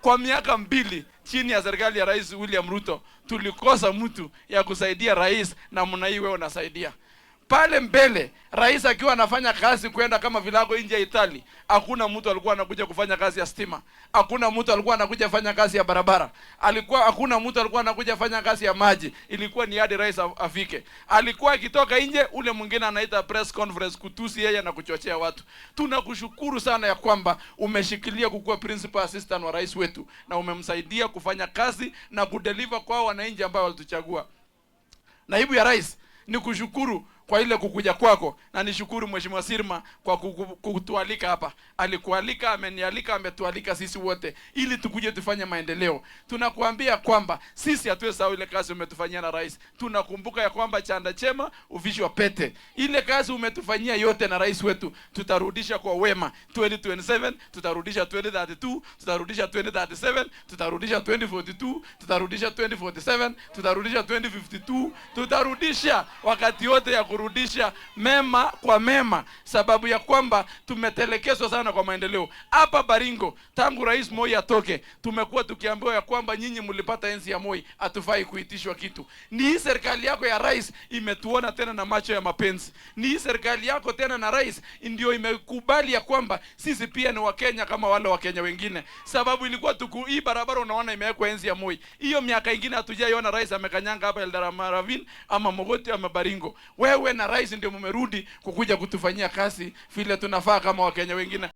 Kwa miaka 2 chini ya serikali ya Rais William Ruto tulikosa mtu ya kusaidia rais, na mna hii wewe unasaidia. Pale mbele rais akiwa anafanya kazi kwenda kama vilago nje ya Italy, hakuna mtu alikuwa anakuja kufanya kazi ya stima, hakuna mtu alikuwa anakuja fanya kazi ya barabara, hakuna mtu alikuwa anakuja fanya kazi ya maji. Ilikuwa ni hadi rais afike. Alikuwa akitoka nje, ule mwingine anaita press conference kutusi yeye na kuchochea watu. Tunakushukuru sana ya kwamba umeshikilia kukuwa principal assistant wa rais wetu, na umemsaidia kufanya kazi na kudeliver kwa wananchi ambao walituchagua. Naibu ya rais, ni kushukuru kwa ile kukuja kwako, na nishukuru Mheshimiwa Sirma kwa kutualika hapa. Alikualika, amenialika, ametualika sisi wote ili tukuje tufanye maendeleo. Tunakuambia kwamba sisi hatuwezi ile kazi umetufanyia na rais. Tunakumbuka ya kwamba chanda chema uvishwa pete. Ile kazi umetufanyia yote na rais wetu tutarudisha kwa wema. 2027 tutarudisha, 2032 tutarudisha, 2037 tutarudisha, 2042 tutarudisha, 2047 tutarudisha, 2052 tutarudisha, wakati wote ya kurudisha mema kwa mema, sababu ya kwamba tumetelekezwa sana kwa maendeleo. Hapa Baringo tangu Rais Moi atoke, tumekuwa tukiambiwa ya kwamba nyinyi mlipata enzi ya Moi, hatufai kuitishwa kitu. Ni hii serikali yako ya rais imetuona tena na macho ya mapenzi. Ni hii serikali yako tena na rais ndio imekubali ya kwamba sisi pia ni Wakenya kama wale Wakenya wengine, sababu ilikuwa hii barabara unaona imewekwa enzi ya Moi. Hiyo miaka ingine hatujaiona rais amekanyanga hapa Eldoret ama Mogoti ama Baringo. Wewe na rais ndio mmerudi kukuja kutufanyia kazi vile tunafaa kama Wakenya wengine.